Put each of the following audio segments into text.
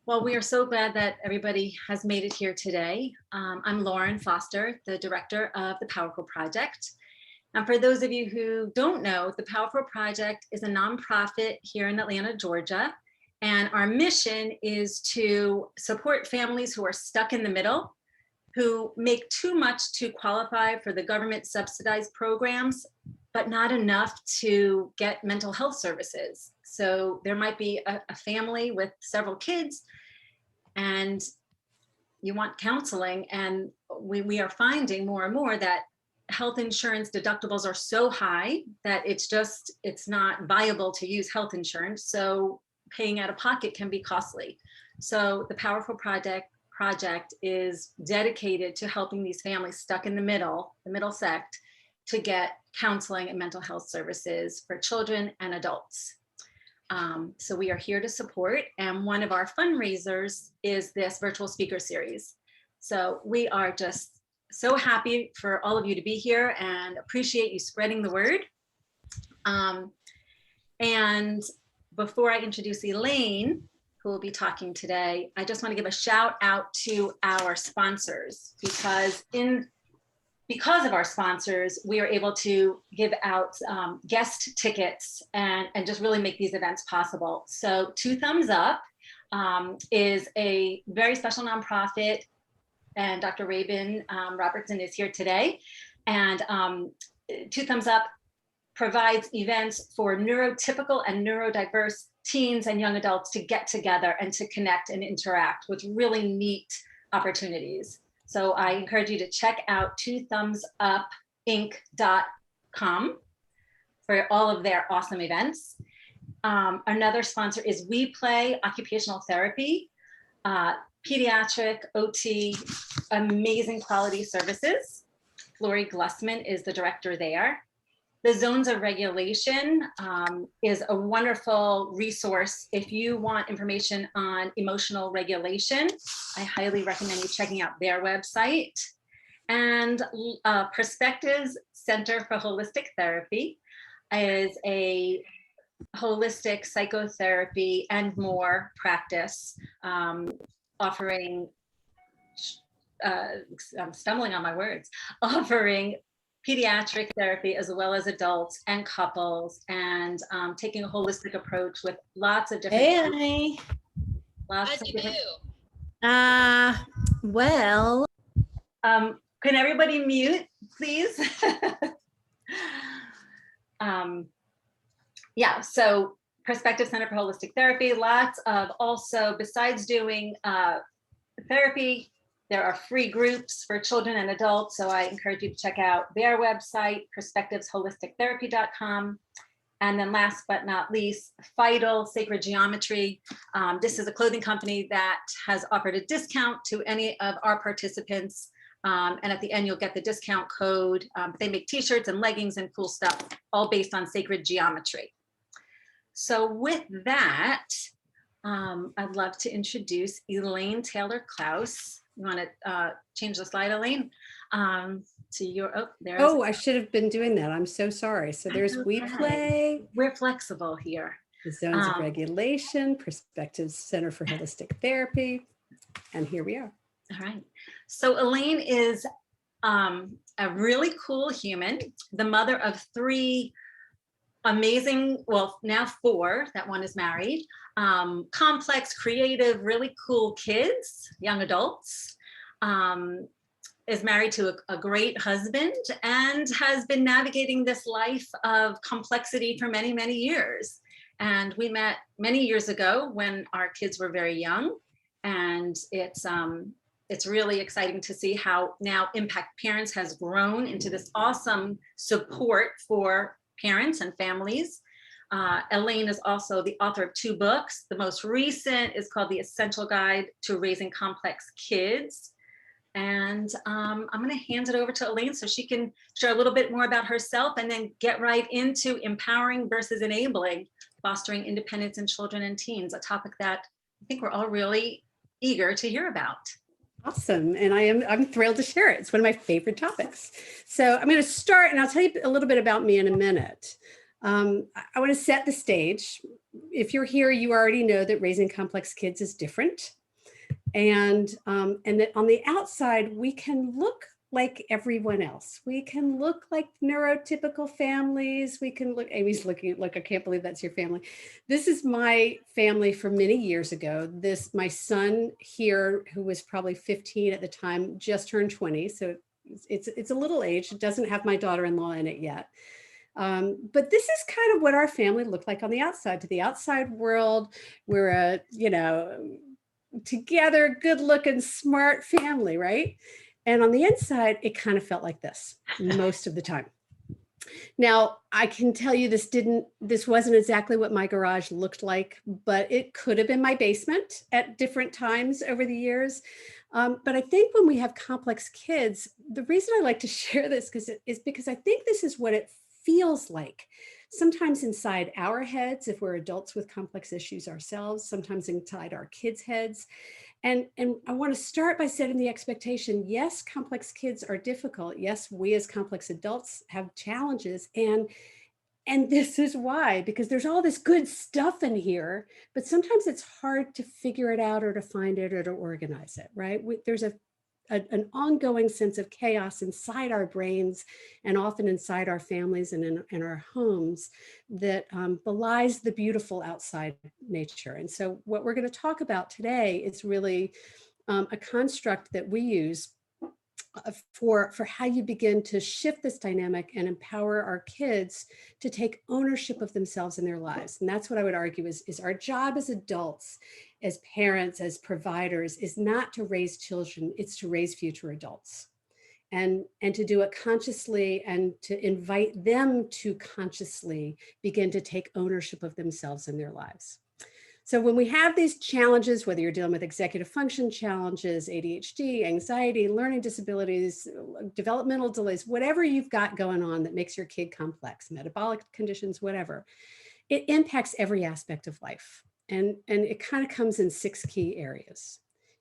Well, we are so glad that everybody has made it here today. I'm Lauren Foster, the director of the Powerful Project. And for those of you who don't know, the Powerful Project is a nonprofit here in Atlanta, Georgia. And our mission is to support families who are stuck in the middle, who make too much to qualify for the government subsidized programs, but not enough to get mental health services. So there might be a family with several kids and you want counseling, and we are finding more and more that health insurance deductibles are so high that it's not viable to use health insurance. So paying out of pocket can be costly. So the Powerful Project is dedicated to helping these families stuck in the middle sect, to get counseling and mental health services for children and adults. So we are here to support, and one of our fundraisers is this virtual speaker series. So we are just so happy for all of you to be here and appreciate you spreading the word. And before I introduce Elaine, who will be talking today, I just want to give a shout out to our sponsors, because of our sponsors, we are able to give out guest tickets and just really make these events possible. So Two Thumbs Up is a very special nonprofit, and Dr. Rabin Robertson is here today. And Two Thumbs Up provides events for neurotypical and neurodiverse teens and young adults to get together and to connect and interact with really neat opportunities. So I encourage you to check out twothumbsupinc.com for all of their awesome events. Another sponsor is We Play Occupational Therapy, pediatric OT, amazing quality services. Lori Glussman is the director there. The Zones of Regulation is a wonderful resource if you want information on emotional regulation. I highly recommend you checking out their website. And Perspectives Center for Holistic Therapy is a holistic psychotherapy and more practice, offering, I'm stumbling on my words, offering pediatric therapy as well as adults and couples, and taking a holistic approach with lots of different. Hey, lots of different. Well, can everybody mute, please? Yeah, so Perspective Center for Holistic Therapy, lots of also, besides doing therapy, there are free groups for children and adults. So I encourage you to check out their website, perspectivesholistictherapy.com. And then last but not least, Vital Sacred Geometry. This is a clothing company that has offered a discount to any of our participants. And at the end, you'll get the discount code. They make t-shirts and leggings and cool stuff, all based on sacred geometry. So with that, I'd love to introduce Elaine Taylor-Klaus. You want to change the slide, Elaine? To your, I should have been doing that. I'm so sorry. So there's We Play. We're flexible here. The Zones of Regulation, Perspectives Center for Holistic Therapy. And here we are. All right. So Elaine is a really cool human, the mother of three amazing, well, now four, that one is married, complex, creative, really cool kids, young adults, is married to a great husband, and has been navigating this life of complexity for many, many years. And we met many years ago when our kids were very young, and it's really exciting to see how now Impact Parents has grown into this awesome support for parents and families. Elaine is also the author of 2 books. The most recent is called The Essential Guide to Raising Complex Kids. And I'm going to hand it over to Elaine so she can share a little bit more about herself, and then get right into empowering versus enabling, fostering independence in children and teens, a topic that I think we're all really eager to hear about. Awesome. And I'm thrilled to share it. It's one of my favorite topics. So I'm going to start, and I'll tell you a little bit about me in a minute. I want to set the stage. If you're here, you already know that raising complex kids is different. And that on the outside, we can look like everyone else. We can look like neurotypical families. We can look, Amy's looking like, I can't believe that's your family. This is my family from many years ago. My son here, who was probably 15 at the time, just turned 20. So it's a little age. It doesn't have my daughter-in-law in it yet. But this is kind of what our family looked like on the outside. To the outside world, we're a, together, good looking, smart family, right? And on the inside, it kind of felt like this most of the time. Now, I can tell you this wasn't exactly what my garage looked like, but it could have been my basement at different times over the years. But I think when we have complex kids, the reason I like to share this is because I think this is what it feels like. Sometimes inside our heads, if we're adults with complex issues ourselves, sometimes inside our kids' heads. And I want to start by setting the expectation, yes, complex kids are difficult. Yes, we as complex adults have challenges. And this is why, because there's all this good stuff in here, but sometimes it's hard to figure it out or to find it or to organize it, right? There's an ongoing sense of chaos inside our brains and often inside our families and in our homes that belies the beautiful outside nature. And so what we're going to talk about today is really a construct that we use for how you begin to shift this dynamic and empower our kids to take ownership of themselves and their lives. And that's what I would argue is our job as adults, as parents, as providers, is not to raise children, it's to raise future adults. And to do it consciously and to invite them to consciously begin to take ownership of themselves and their lives. So when we have these challenges, whether you're dealing with executive function challenges, ADHD, anxiety, learning disabilities, developmental delays, whatever you've got going on that makes your kid complex, metabolic conditions, whatever, it impacts every aspect of life. And it kind of comes in 6 key areas.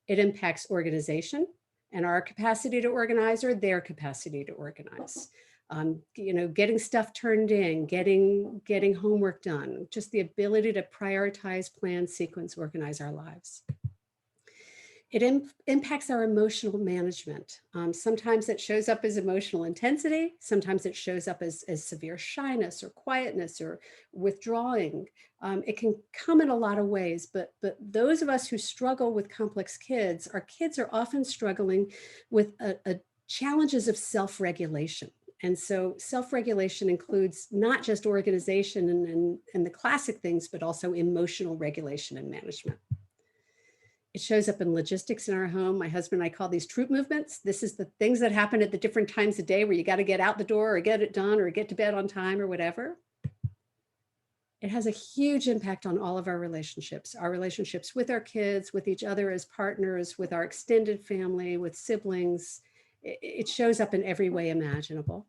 It impacts organization and our capacity to organize or their capacity to organize. Getting stuff turned in, getting homework done, just the ability to prioritize, plan, sequence, organize our lives. It impacts our emotional management. Sometimes it shows up as emotional intensity. Sometimes it shows up as severe shyness or quietness or withdrawing. It can come in a lot of ways, but those of us who struggle with complex kids, our kids are often struggling with challenges of self-regulation. And so self-regulation includes not just organization and the classic things, but also emotional regulation and management. It shows up in logistics in our home. My husband and I call these troop movements. This is the things that happen at the different times of day where you got to get out the door or get it done or get to bed on time or whatever. It has a huge impact on all of our relationships with our kids, with each other as partners, with our extended family, with siblings. It shows up in every way imaginable.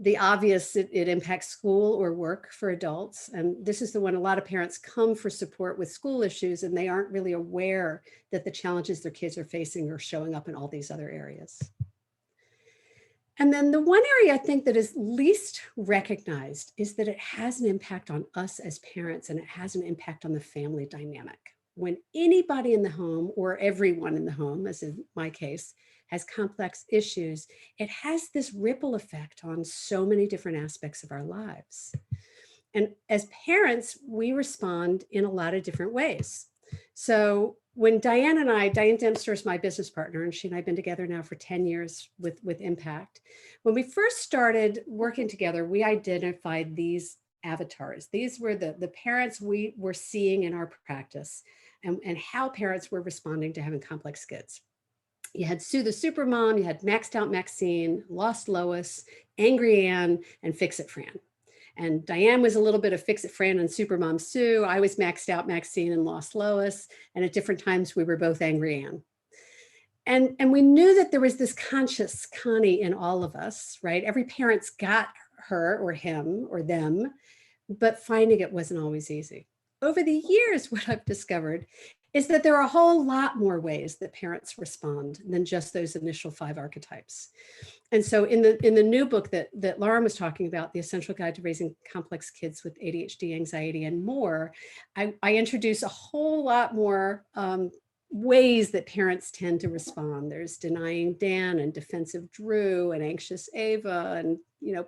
The obvious, it impacts school or work for adults. And this is the one a lot of parents come for support with school issues, and they aren't really aware that the challenges their kids are facing are showing up in all these other areas. And then the one area I think that is least recognized is that it has an impact on us as parents, and it has an impact on the family dynamic. When anybody in the home, or everyone in the home, as in my case, has complex issues, it has this ripple effect on so many different aspects of our lives. And as parents, we respond in a lot of different ways. So when Diane Dempster is my business partner, and she and I have been together now for 10 years with Impact. When we first started working together, we identified these avatars. These were the parents we were seeing in our practice and how parents were responding to having complex kids. You had Sue the Supermom, you had Maxed Out Maxine, Lost Lois, Angry Ann, and Fix It Fran. And Diane was a little bit of Fix It Fran and Supermom Sue. I was Maxed Out Maxine and Lost Lois. And at different times, we were both Angry Ann. And we knew that there was this conscious Connie in all of us, right? Every parent's got her or him or them, but finding it wasn't always easy. over the years, what I've discovered is that there are a whole lot more ways that parents respond than just those initial 5 archetypes. And so in the new book that Lauren was talking about, The Essential Guide to Raising Complex Kids with ADHD, Anxiety, and More, I introduce a whole lot more ways that parents tend to respond. There's denying Dan and defensive Drew and anxious Ava and,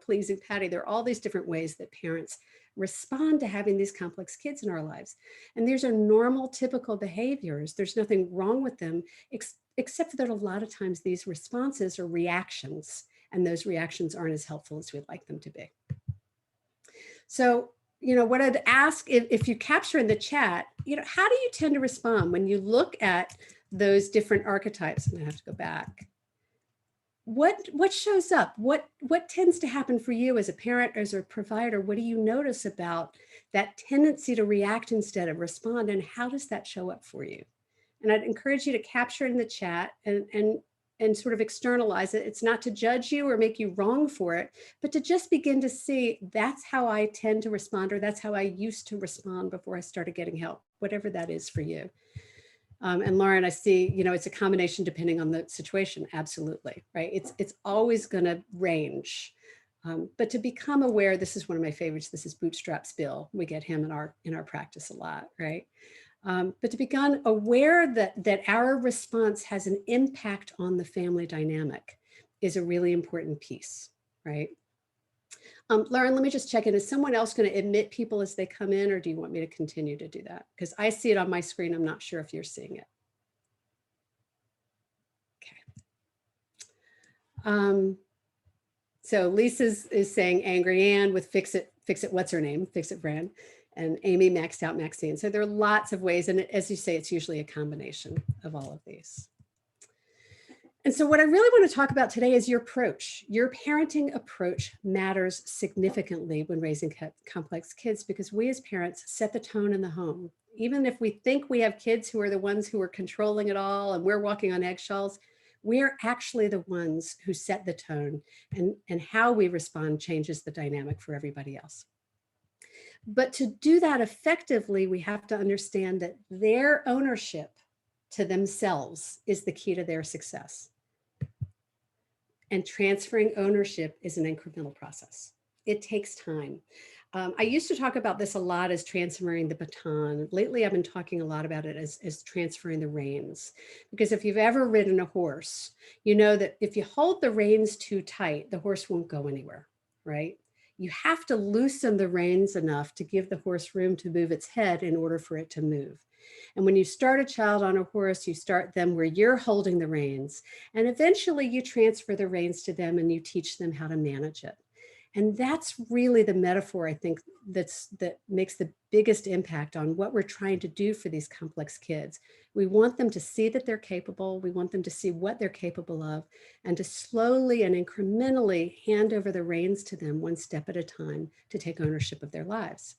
pleasing Patty. There are all these different ways that parents respond to having these complex kids in our lives. And these are normal, typical behaviors. There's nothing wrong with them, except that a lot of times these responses are reactions, and those reactions aren't as helpful as we'd like them to be. So, what I'd ask, if you capture in the chat, how do you tend to respond when you look at those different archetypes? I'm gonna have to go back. What shows up? What tends to happen for you as a parent, as a provider? What do you notice about that tendency to react instead of respond? And how does that show up for you? And I'd encourage you to capture it in the chat and sort of externalize it. It's not to judge you or make you wrong for it, but to just begin to see that's how I tend to respond, or that's how I used to respond before I started getting help, whatever that is for you. And Lauren, I see, it's a combination depending on the situation. Absolutely, right? It's always going to range. But to become aware, this is one of my favorites. This is Bootstraps Bill. We get him in our practice a lot, right? But to become aware that our response has an impact on the family dynamic is a really important piece, right? Lauren, let me just check in. Is someone else going to admit people as they come in, or do you want me to continue to do that? Because I see it on my screen. I'm not sure if you're seeing it. Okay. So Lisa is saying Angry Ann with Fix It, what's her name? Fix It Brand. And Amy maxed out Maxine. So there are lots of ways. And as you say, it's usually a combination of all of these. And so what I really want to talk about today is your approach. Your parenting approach matters significantly when raising complex kids, because we as parents set the tone in the home. Even if we think we have kids who are the ones who are controlling it all and we're walking on eggshells, we're actually the ones who set the tone, and how we respond changes the dynamic for everybody else. But to do that effectively, we have to understand that their ownership to themselves is the key to their success. And transferring ownership is an incremental process. It takes time. I used to talk about this a lot as transferring the baton. Lately, I've been talking a lot about it as transferring the reins. Because if you've ever ridden a horse, you know that if you hold the reins too tight, the horse won't go anywhere, right? You have to loosen the reins enough to give the horse room to move its head in order for it to move. And when you start a child on a horse, you start them where you're holding the reins, and eventually you transfer the reins to them and you teach them how to manage it. And that's really the metaphor, I think, that makes the biggest impact on what we're trying to do for these complex kids. We want them to see that they're capable. We want them to see what they're capable of, and to slowly and incrementally hand over the reins to them one step at a time to take ownership of their lives.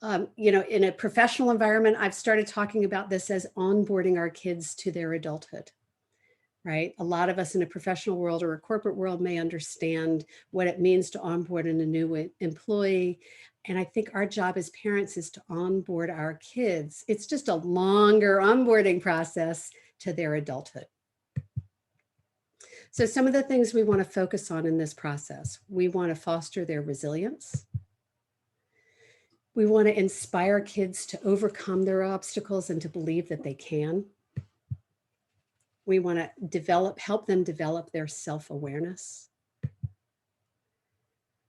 In a professional environment, I've started talking about this as onboarding our kids to their adulthood. Right? A lot of us in a professional world or a corporate world may understand what it means to onboard in a new employee. And I think our job as parents is to onboard our kids. It's just a longer onboarding process to their adulthood. So some of the things we want to focus on in this process: we want to foster their resilience. We want to inspire kids to overcome their obstacles and to believe that they can. We want to help them develop their self-awareness.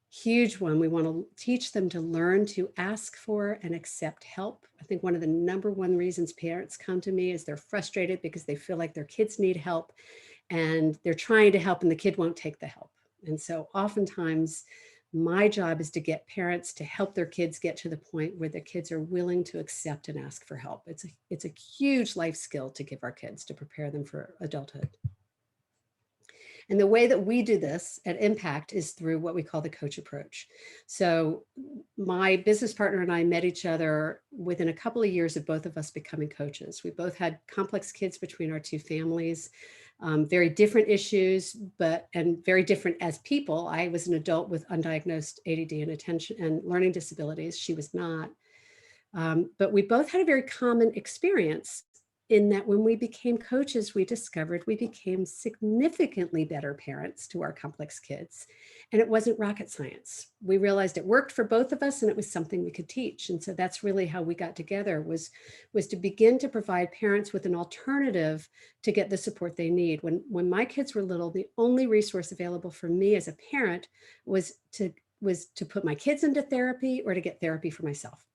Huge one, we want to teach them to learn to ask for and accept help. I think one of the number one reasons parents come to me is they're frustrated because they feel like their kids need help and they're trying to help and the kid won't take the help. And so oftentimes my job is to get parents to help their kids get to the point where the kids are willing to accept and ask for help. It's a huge life skill to give our kids to prepare them for adulthood. And the way that we do this at Impact is through what we call the coach approach. So my business partner and I met each other within a couple of years of both of us becoming coaches. We both had complex kids between our two families. Very different issues, and very different as people. I was an adult with undiagnosed ADD and attention and learning disabilities. She was not. But we both had a very common experience in that when we became coaches, we discovered we became significantly better parents to our complex kids. And it wasn't rocket science. We realized it worked for both of us and it was something we could teach. And so that's really how we got together was to begin to provide parents with an alternative to get the support they need. When my kids were little, the only resource available for me as a parent was to put my kids into therapy or to get therapy for myself.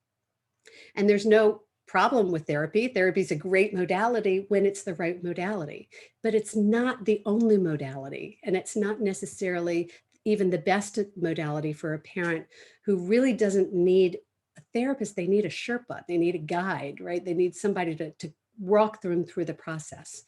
And there's no problem with therapy. Therapy is a great modality when it's the right modality, but it's not the only modality. And it's not necessarily even the best modality for a parent who really doesn't need a therapist. They need a Sherpa, they need a guide, right? They need somebody to walk them through the process.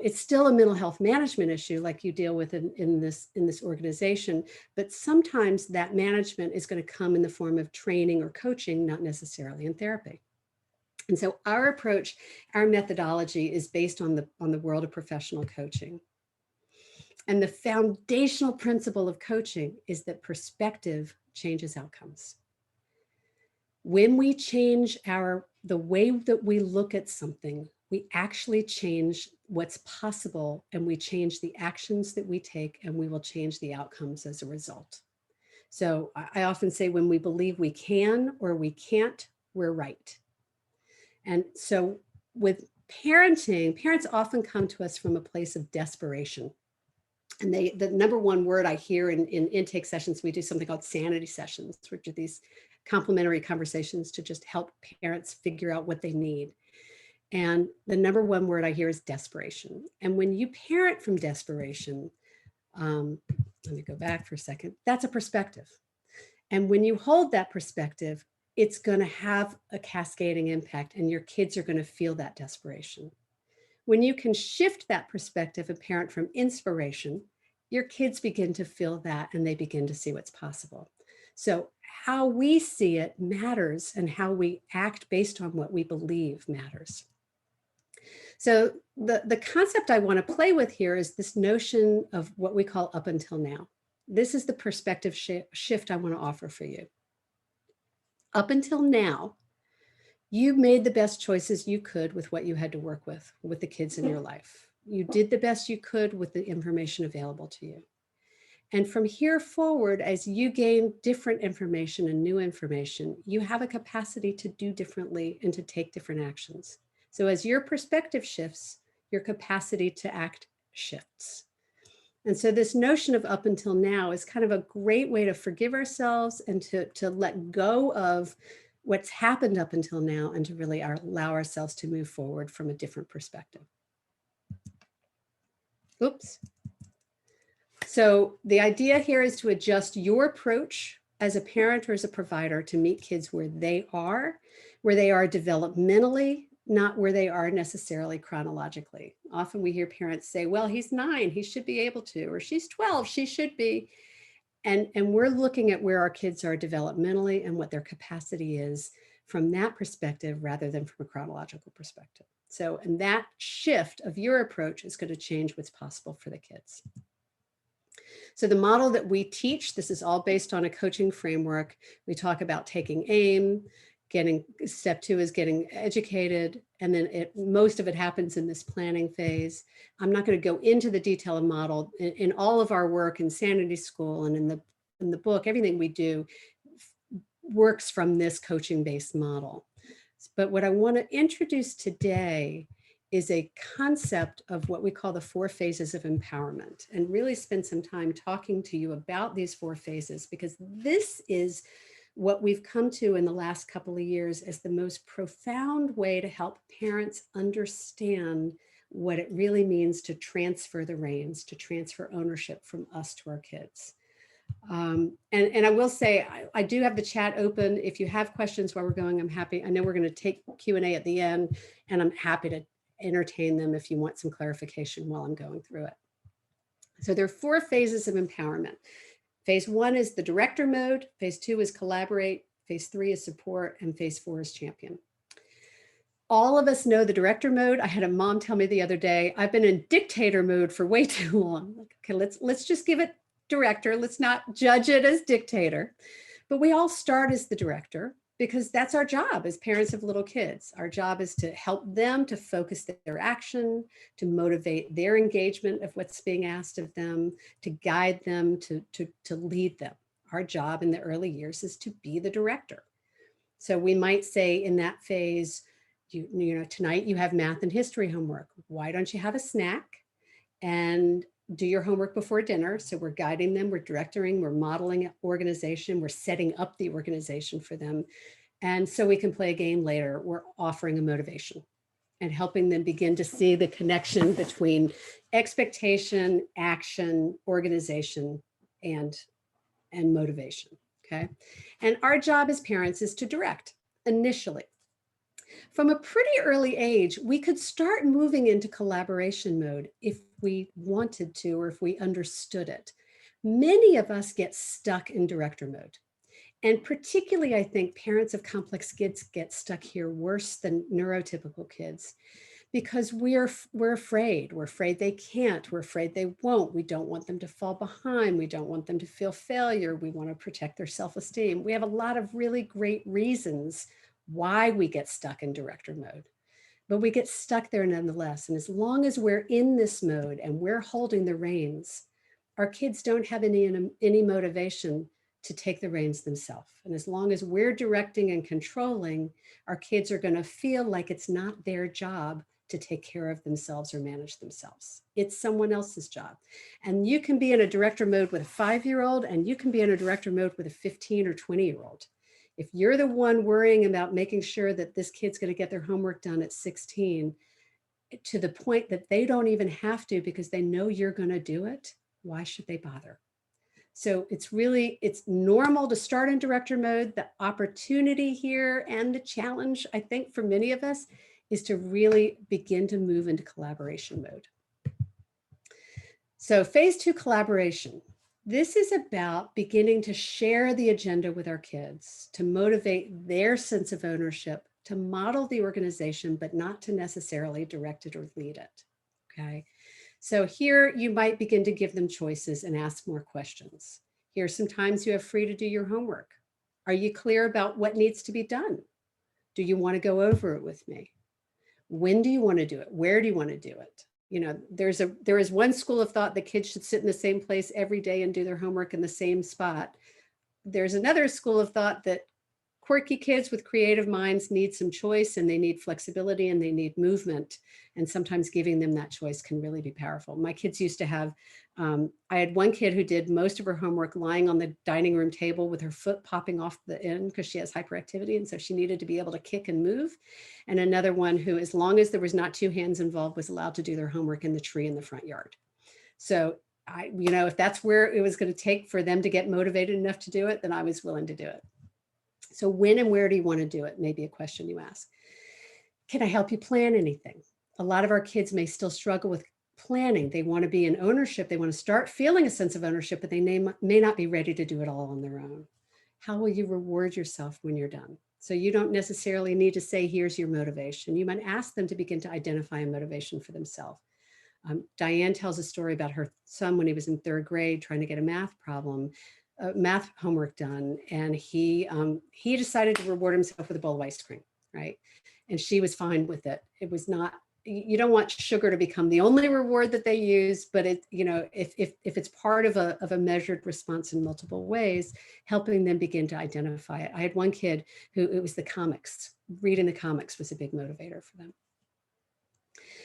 It's still a mental health management issue like you deal with in this organization, but sometimes that management is going to come in the form of training or coaching, not necessarily in therapy. And so our approach, our methodology is based on the world of professional coaching. And the foundational principle of coaching is that perspective changes outcomes. When we change the way that we look at something, we actually change what's possible and we change the actions that we take and we will change the outcomes as a result. So I often say when we believe we can or we can't, we're right. And so with parenting, parents often come to us from a place of desperation. And the number one word I hear in intake sessions, we do something called sanity sessions, which are these complimentary conversations to just help parents figure out what they need. And the number one word I hear is desperation. And when you parent from desperation, let me go back for a second, that's a perspective. And when you hold that perspective, it's going to have a cascading impact and your kids are going to feel that desperation. When you can shift that perspective and parent from inspiration, your kids begin to feel that and they begin to see what's possible. So how we see it matters and how we act based on what we believe matters. So the concept I want to play with here is this notion of what we call up until now. This is the perspective shift I want to offer for you. Up until now, you made the best choices you could with what you had to work with the kids in your life. You did the best you could with the information available to you. And from here forward, as you gain different information and new information, you have a capacity to do differently and to take different actions. So as your perspective shifts, your capacity to act shifts. And so this notion of up until now is kind of a great way to forgive ourselves and to let go of what's happened up until now and to really allow ourselves to move forward from a different perspective. Oops. So the idea here is to adjust your approach as a parent or as a provider to meet kids where they are developmentally, not where they are necessarily chronologically. Often we hear parents say, well, he's 9, he should be able to, or she's 12, she should be. And we're looking at where our kids are developmentally and what their capacity is from that perspective rather than from a chronological perspective. So, and that shift of your approach is going to change what's possible for the kids. So the model that we teach, this is all based on a coaching framework. We talk about taking aim, step 2 is getting educated, and then most of it happens in this planning phase. I'm not going to go into the detail of model. In all of our work in Sanity School and in the book, everything we do works from this coaching-based model. But what I want to introduce today is a concept of what we call the 4 phases of empowerment, and really spend some time talking to you about these 4 phases, because this is what we've come to in the last couple of years as the most profound way to help parents understand what it really means to transfer the reins, to transfer ownership from us to our kids. And I will say, I do have the chat open. If you have questions while we're going, I'm happy. I know we're going to take Q&A at the end, and I'm happy to entertain them if you want some clarification while I'm going through it. So there are 4 phases of empowerment. Phase 1 is the director mode. Phase 2 is collaborate. Phase 3 is support. And phase 4 is champion. All of us know the director mode. I had a mom tell me the other day, I've been in dictator mode for way too long. Like, okay, let's just give it director. Let's not judge it as dictator. But we all start as the director. because that's our job as parents of little kids. Our job is to help them to focus their action, to motivate their engagement of what's being asked of them, to guide them, to lead them. Our job in the early years is to be the director. So we might say in that phase, you know, tonight you have math and history homework. Why don't you have a snack and do your homework before dinner? So we're guiding them, we're directing, we're modeling organization, we're setting up the organization for them. And so we can play a game later. We're offering a motivation and helping them begin to see the connection between expectation, action, organization, and motivation. Okay. And our job as parents is to direct initially. From a pretty early age, we could start moving into collaboration mode if we wanted to, or if we understood it. Many of us get stuck in director mode. And particularly, I think parents of complex kids get stuck here worse than neurotypical kids, because we're afraid. We're afraid they can't. We're afraid they won't. We don't want them to fall behind. We don't want them to feel failure. We want to protect their self-esteem. We have a lot of really great reasons why we get stuck in director mode, but we get stuck there nonetheless. And as long as we're in this mode and we're holding the reins, our kids don't have any motivation to take the reins themselves. And as long as we're directing and controlling, our kids are going to feel like it's not their job to take care of themselves or manage themselves. It's someone else's job. And you can be in a director mode with a 5-year-old, and you can be in a director mode with a 15 or 20-year-old. If you're the one worrying about making sure that this kid's going to get their homework done at 16 to the point that they don't even have to because they know you're going to do it, why should they bother? So it's normal to start in director mode. The opportunity here and the challenge, I think, for many of us is to really begin to move into collaboration mode. So phase 2, collaboration. This is about beginning to share the agenda with our kids, to motivate their sense of ownership, to model the organization, but not to necessarily direct it or lead it. Okay. So here you might begin to give them choices and ask more questions. Here's some times you have free to do your homework. Are you clear about what needs to be done? Do you want to go over it with me? When do you want to do it? Where do you want to do it? You know, there is one school of thought that kids should sit in the same place every day and do their homework in the same spot. There's another school of thought that quirky kids with creative minds need some choice, and they need flexibility, and they need movement. And sometimes giving them that choice can really be powerful. My kids used to have, I had one kid who did most of her homework lying on the dining room table with her foot popping off the end because she has hyperactivity. And so she needed to be able to kick and move. And another one who, as long as there was not 2 hands involved, was allowed to do their homework in the tree in the front yard. So if that's where it was going to take for them to get motivated enough to do it, then I was willing to do it. So when and where do you want to do it? Maybe a question you ask. Can I help you plan anything? A lot of our kids may still struggle with planning. They want to be in ownership. They want to start feeling a sense of ownership, but they may not be ready to do it all on their own. How will you reward yourself when you're done? So you don't necessarily need to say, here's your motivation. You might ask them to begin to identify a motivation for themselves. Diane tells a story about her son when he was in 3rd grade trying to get a math homework done, and he decided to reward himself with a bowl of ice cream, right? And she was fine with it. It was not, you don't want sugar to become the only reward that they use, but if it's part of a measured response in multiple ways, helping them begin to identify it. I had one kid who, it was the comics. Reading the comics was a big motivator for them.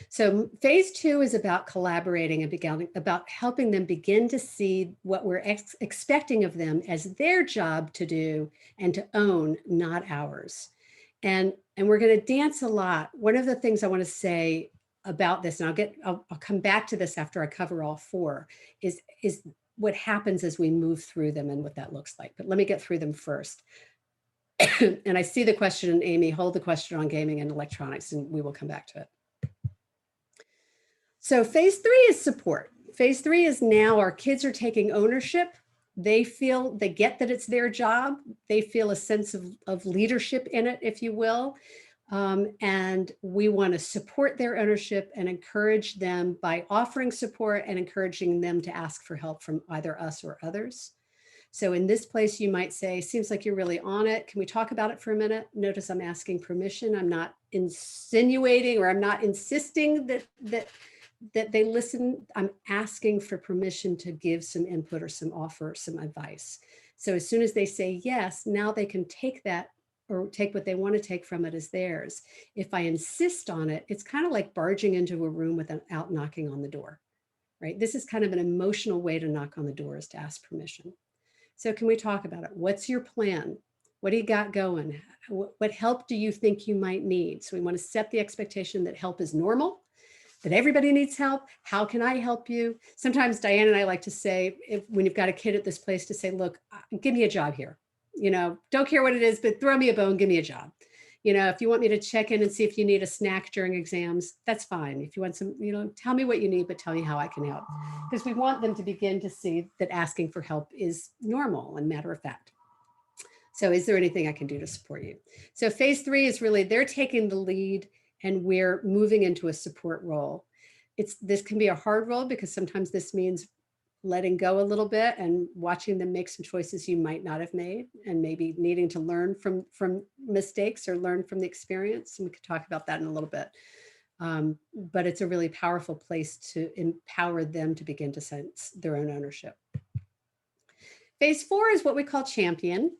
So phase 2 is about collaborating and about helping them begin to see what we're expecting of them as their job to do and to own, not ours. And we're going to dance a lot. One of the things I want to say about this, and I'll come back to this after I cover all 4, is what happens as we move through them and what that looks like. But let me get through them first. And I see the question, Amy, hold the question on gaming and electronics, and we will come back to it. So phase 3 is support. Phase 3 is now our kids are taking ownership. They get that it's their job. They feel a sense of leadership in it, if you will. And we want to support their ownership and encourage them by offering support and encouraging them to ask for help from either us or others. So in this place, you might say, seems like you're really on it. Can we talk about it for a minute? Notice I'm asking permission. I'm not insinuating, or I'm not insisting that they listen. I'm asking for permission to give some input or some offer, some advice. So as soon as they say yes, now they can take that, or take what they want to take from it as theirs. If I insist on it, it's kind of like barging into a room without knocking on the door, right? This is kind of an emotional way to knock on the door, is to ask permission. So can we talk about it? What's your plan? What do you got going? What help do you think you might need? So we want to set the expectation that help is normal, that everybody needs help. How can I help you? Sometimes Diane and I like to say, when you've got a kid at this place, to say, look, give me a job here. Don't care what it is, but throw me a bone, give me a job. If you want me to check in and see if you need a snack during exams, that's fine. If you want some, tell me what you need, but tell me how I can help. Because we want them to begin to see that asking for help is normal and matter of fact. So is there anything I can do to support you? So phase 3 is really, they're taking the lead and we're moving into a support role. This can be a hard role, because sometimes this means letting go a little bit and watching them make some choices you might not have made, and maybe needing to learn from mistakes or learn from the experience. And we could talk about that in a little bit. But it's a really powerful place to empower them to begin to sense their own ownership. Phase 4 is what we call champion.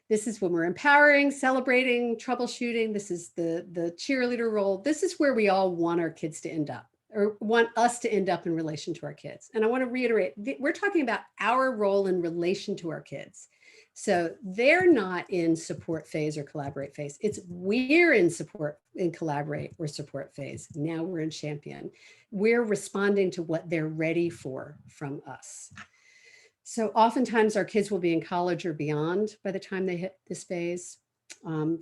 This is when we're empowering, celebrating, troubleshooting. This is the cheerleader role. This is where we all want our kids to end up, or want us to end up in relation to our kids. And I want to reiterate, we're talking about our role in relation to our kids. So they're not in support phase or collaborate phase. It's we're in support, in collaborate or support phase. Now we're in champion. We're responding to what they're ready for from us. So oftentimes our kids will be in college or beyond by the time they hit this phase.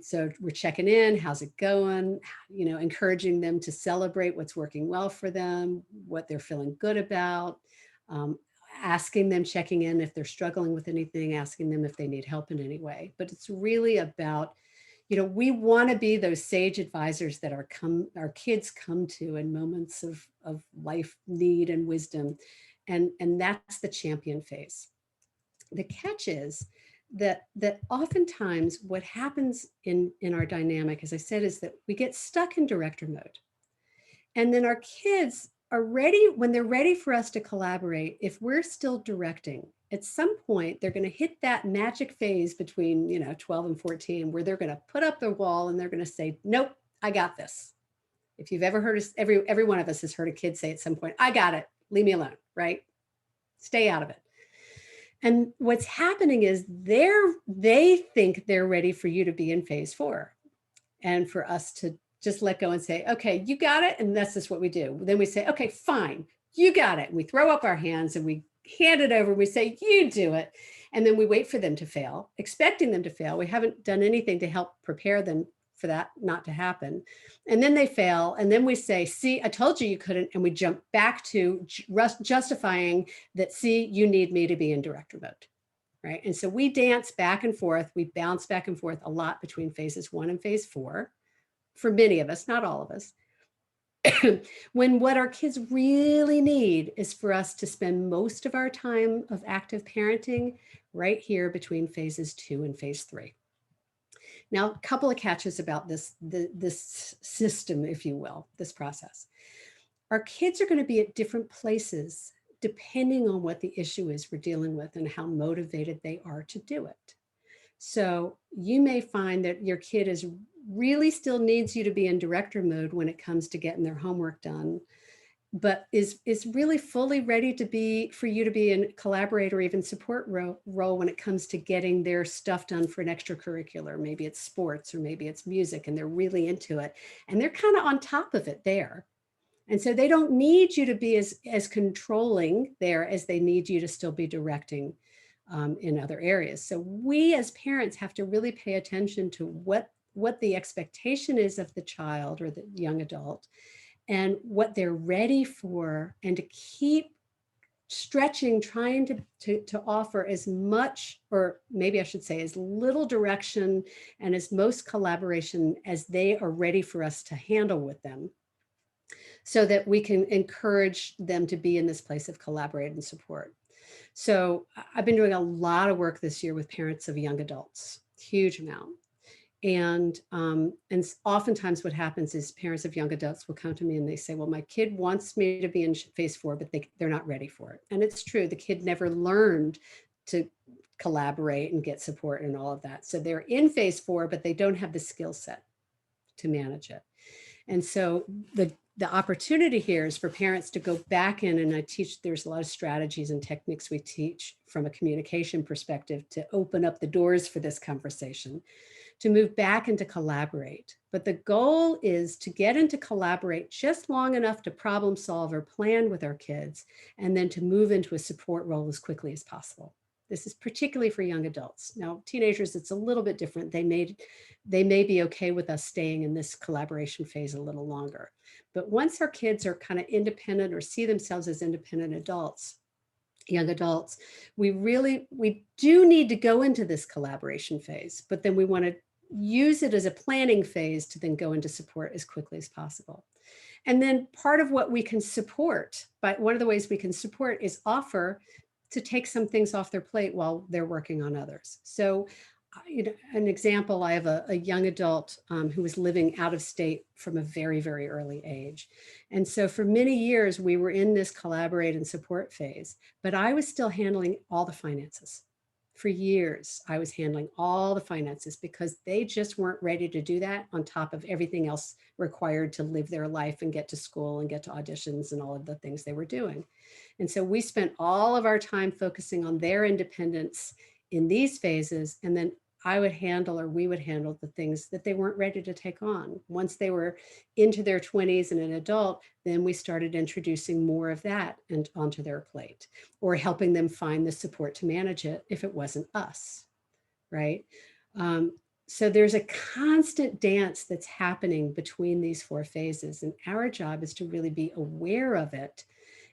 So we're checking in, how's it going? Encouraging them to celebrate what's working well for them, what they're feeling good about, asking them, checking in if they're struggling with anything, asking them if they need help in any way. But it's really about, we want to be those sage advisors that our kids come to in moments of life need and wisdom. And that's the champion phase. The catch is that oftentimes what happens in our dynamic, as I said, is that we get stuck in director mode. And then our kids are ready, when they're ready for us to collaborate, if we're still directing, at some point they're going to hit that magic phase between 12 and 14, where they're going to put up their wall and they're going to say, nope, I got this. If you've ever heard, every one of us has heard a kid say at some point, I got it, leave me alone, right? Stay out of it. And what's happening is they think they're ready for you to be in phase 4, and for us to just let go and say, okay, you got it. And that's just what we do. Then we say, okay, fine, you got it. And we throw up our hands and we hand it over. And we say, you do it. And then we wait for them to fail, expecting them to fail. We haven't done anything to help prepare them for that not to happen. And then they fail. And then we say, see, I told you you couldn't. And we jump back to justifying that, see, you need me to be in director mode, right? And so we dance back and forth. We bounce back and forth a lot between phases 1 and phase 4, for many of us, not all of us. When what our kids really need is for us to spend most of our time of active parenting right here between phases 2 and phase 3. Now, a couple of catches about this system, if you will, this process. Our kids are going to be at different places depending on what the issue is we're dealing with and how motivated they are to do it. So you may find that your kid really still needs you to be in director mode when it comes to getting their homework done, but is really fully ready for you to be in collaborate or even support role when it comes to getting their stuff done for an extracurricular. Maybe it's sports or maybe it's music, and they're really into it and they're kind of on top of it there. And so they don't need you to be as controlling there as they need you to still be directing in other areas. So we as parents have to really pay attention to what the expectation is of the child or the young adult, and what they're ready for, and to keep stretching, trying to offer as much, or maybe I should say as little direction and as most collaboration as they are ready for us to handle with them, so that we can encourage them to be in this place of collaborate and support. So I've been doing a lot of work this year with parents of young adults, huge amount. And oftentimes what happens is parents of young adults will come to me and they say, well, my kid wants me to be in phase 4, but they're not ready for it. And it's true. The kid never learned to collaborate and get support and all of that. So they're in phase 4, but they don't have the skill set to manage it. And so the opportunity here is for parents to go back in, and I teach, there's a lot of strategies and techniques we teach from a communication perspective to open up the doors for this conversation, to move back into collaborate. But the goal is to get into collaborate just long enough to problem solve or plan with our kids, and then to move into a support role as quickly as possible. This is particularly for young adults. Now, teenagers, it's a little bit different. They may be okay with us staying in this collaboration phase a little longer. But once our kids are kind of independent or see themselves as independent adults, young adults, we do need to go into this collaboration phase, but then we want to use it as a planning phase to then go into support as quickly as possible. And then part of what we can support, but one of the ways we can support is offer to take some things off their plate while they're working on others. So, an example, I have a young adult who was living out of state from a very, very early age. And so for many years, we were in this collaborate and support phase, but I was still handling all the finances. For years, I was handling all the finances because they just weren't ready to do that on top of everything else required to live their life and get to school and get to auditions and all of the things they were doing. And so we spent all of our time focusing on their independence in these phases. And then we would handle the things that they weren't ready to take on. Once they were into their 20s and an adult, then we started introducing more of that and onto their plate, or helping them find the support to manage it if it wasn't us, right? So there's a constant dance that's happening between these 4 phases. And our job is to really be aware of it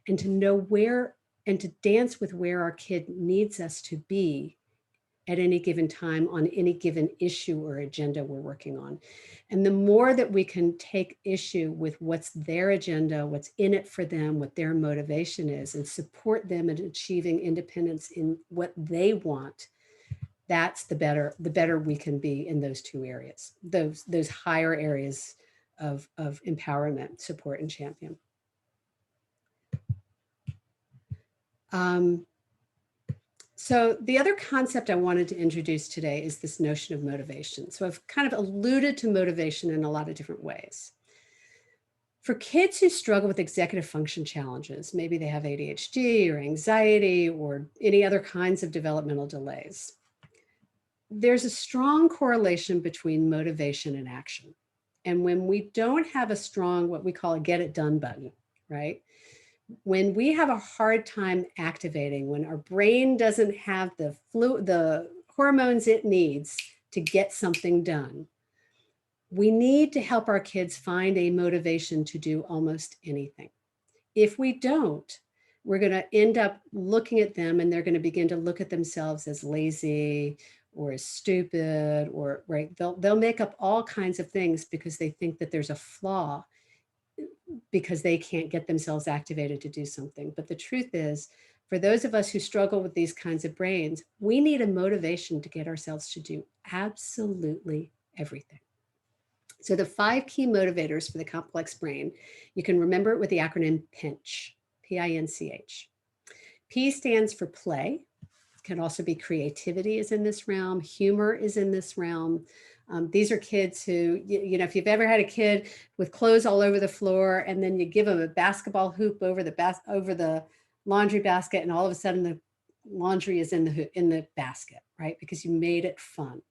and to know where, and to dance with where our kid needs us to be at any given time on any given issue or agenda we're working on. And the more that we can take issue with what's their agenda, what's in it for them, what their motivation is, and support them in achieving independence in what they want, that's the better we can be in those 2 areas, those higher areas of empowerment, support, and champion. So the other concept I wanted to introduce today is this notion of motivation. So I've kind of alluded to motivation in a lot of different ways. For kids who struggle with executive function challenges, maybe they have ADHD or anxiety or any other kinds of developmental delays, there's a strong correlation between motivation and action. And when we don't have a strong, what we call a get it done button, right? When we have a hard time activating, when our brain doesn't have the hormones it needs to get something done, we need to help our kids find a motivation to do almost anything. If we don't, we're going to end up looking at them and they're going to begin to look at themselves as lazy or as stupid, or right. They'll make up all kinds of things because they think that there's a flaw because they can't get themselves activated to do something. But the truth is, for those of us who struggle with these kinds of brains, we need a motivation to get ourselves to do absolutely everything. So the 5 key motivators for the complex brain, you can remember it with the acronym PINCH, P-I-N-C-H. P stands for play. It can also be creativity is in this realm. Humor is in this realm. These are kids who, if you've ever had a kid with clothes all over the floor and then you give them a basketball hoop over the laundry basket, and all of a sudden the laundry is in the basket, right? Because you made it fun.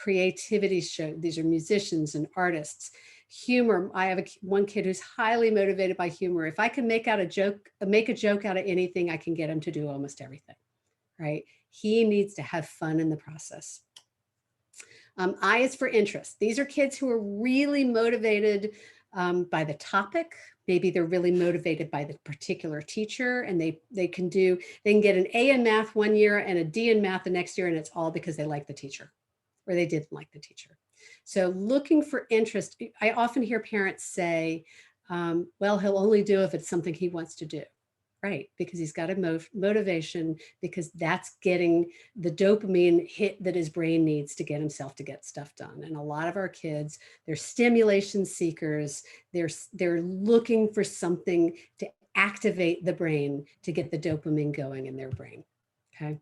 Creativity show. These are musicians and artists. Humor. I have one kid who's highly motivated by humor. If I can make a joke out of anything, I can get him to do almost everything, right? He needs to have fun in the process. I is for interest. These are kids who are really motivated by the topic. Maybe they're really motivated by the particular teacher, and they can get an A in math one year and a D in math the next year, and it's all because they like the teacher or they didn't like the teacher. So looking for interest. I often hear parents say, well, he'll only do if it's something he wants to do. Right, because he's got a motivation, because that's getting the dopamine hit that his brain needs to get himself to get stuff done. And a lot of our kids, they're stimulation seekers. They're looking for something to activate the brain to get the dopamine going in their brain. Okay.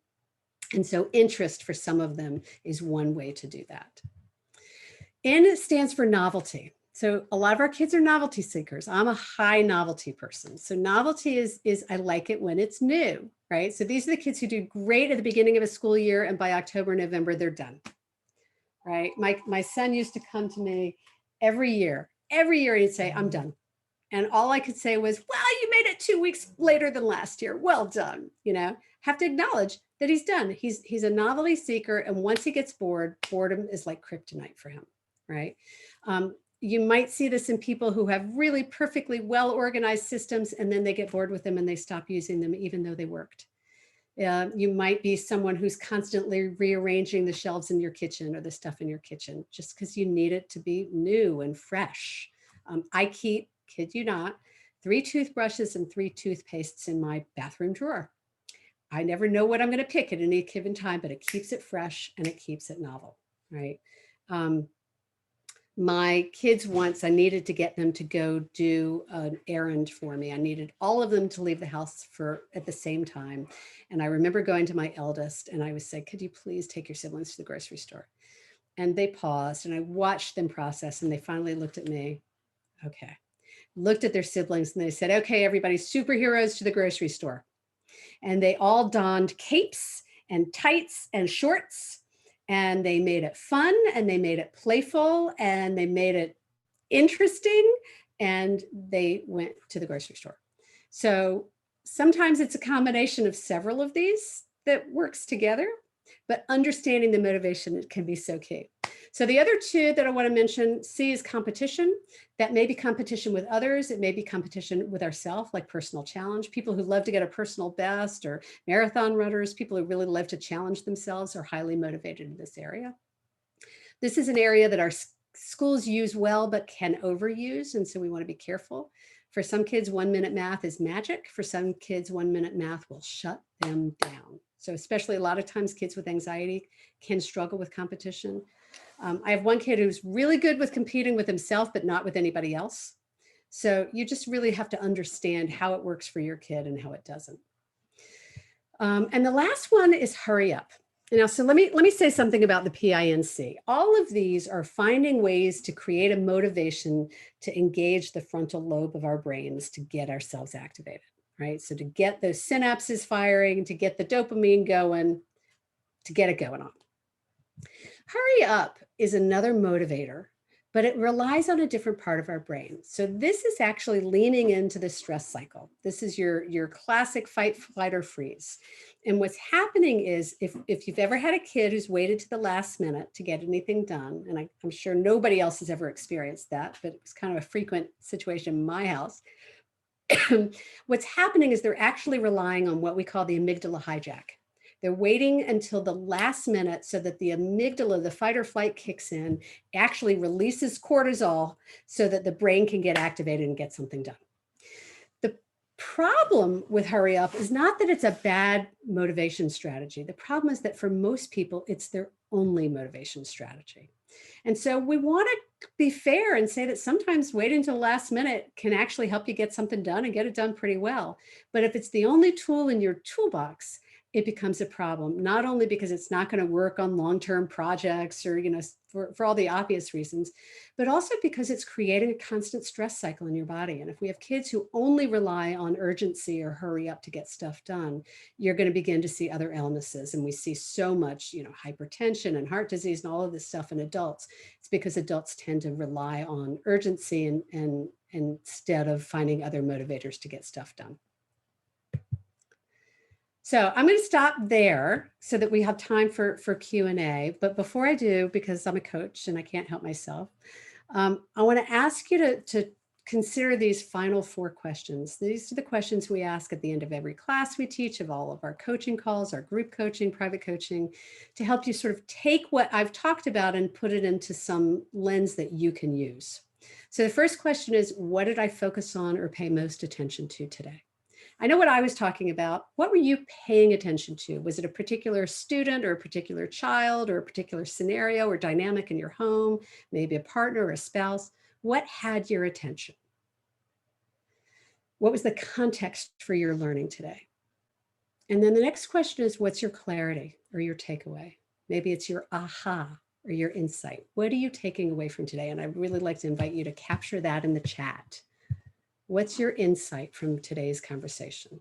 And so interest for some of them is one way to do that. N stands for novelty. So a lot of our kids are novelty seekers. I'm a high novelty person. So novelty is I like it when it's new, right? So these are the kids who do great at the beginning of a school year, and by October, November, they're done, right? My son used to come to me every year, he'd say, I'm done. And all I could say was, well, you made it 2 weeks later than last year. Well done. You know, have to acknowledge that he's done. He's a novelty seeker. And once he gets bored, boredom is like kryptonite for him, right? You might see this in people who have really perfectly well-organized systems, and then they get bored with them and they stop using them even though they worked. You might be someone who's constantly rearranging the shelves in your kitchen or the stuff in your kitchen just because you need it to be new and fresh. I keep, kid you not, 3 toothbrushes and 3 toothpastes in my bathroom drawer. I never know what I'm going to pick at any given time, but it keeps it fresh and it keeps it novel, right? My kids once, I needed to get them to go do an errand for me. I needed all of them to leave the house at the same time. And I remember going to my eldest and I was saying, could you please take your siblings to the grocery store? And they paused and I watched them process and they finally looked at me. Okay. Looked at their siblings and they said, okay, everybody, superheroes to the grocery store. And they all donned capes and tights and shorts, and they made it fun and they made it playful and they made it interesting, and they went to the grocery store. So sometimes it's a combination of several of these that works together, but understanding the motivation can be so key. So the other two that I want to mention, C is competition. That may be competition with others. It may be competition with ourselves, like personal challenge. People who love to get a personal best, or marathon runners, people who really love to challenge themselves, are highly motivated in this area. This is an area that our schools use well, but can overuse. And so we want to be careful. For some kids, 1 minute math is magic. For some kids, 1 minute math will shut them down. So especially a lot of times kids with anxiety can struggle with competition. I have one kid who's really good with competing with himself, but not with anybody else. So you just really have to understand how it works for your kid and how it doesn't. And the last one is hurry up. Now, so let me say something about the PINC. All of these are finding ways to create a motivation to engage the frontal lobe of our brains to get ourselves activated, right? So to get those synapses firing, to get the dopamine going, to get it going on. Hurry up is another motivator, but it relies on a different part of our brain. So this is actually leaning into the stress cycle. This is your classic fight, flight, or freeze. And what's happening is if you've ever had a kid who's waited to the last minute to get anything done, and I'm sure nobody else has ever experienced that, but it was kind of a frequent situation in my house. What's happening is they're actually relying on what we call the amygdala hijack. They're waiting until the last minute so that the amygdala, the fight or flight, kicks in, actually releases cortisol so that the brain can get activated and get something done. The problem with hurry up is not that it's a bad motivation strategy. The problem is that for most people, it's their only motivation strategy. And so we want to be fair and say that sometimes waiting until the last minute can actually help you get something done and get it done pretty well. But if it's the only tool in your toolbox, it becomes a problem, not only because it's not going to work on long-term projects or, for all the obvious reasons, but also because it's creating a constant stress cycle in your body. And if we have kids who only rely on urgency or hurry up to get stuff done, you're going to begin to see other illnesses. And we see so much, hypertension and heart disease and all of this stuff in adults. It's because adults tend to rely on urgency and instead of finding other motivators to get stuff done. So I'm going to stop there so that we have time for Q&A. But before I do, because I'm a coach and I can't help myself, I want to ask you to consider these final 4 questions. These are the questions we ask at the end of every class we teach, of all of our coaching calls, our group coaching, private coaching, to help you sort of take what I've talked about and put it into some lens that you can use. So the first question is, what did I focus on or pay most attention to today? I know what I was talking about. What were you paying attention to? Was it a particular student or a particular child or a particular scenario or dynamic in your home, maybe a partner or a spouse? What had your attention? What was the context for your learning today? And then the next question is, what's your clarity or your takeaway? Maybe it's your aha or your insight. What are you taking away from today? And I'd really like to invite you to capture that in the chat. What's your insight from today's conversation?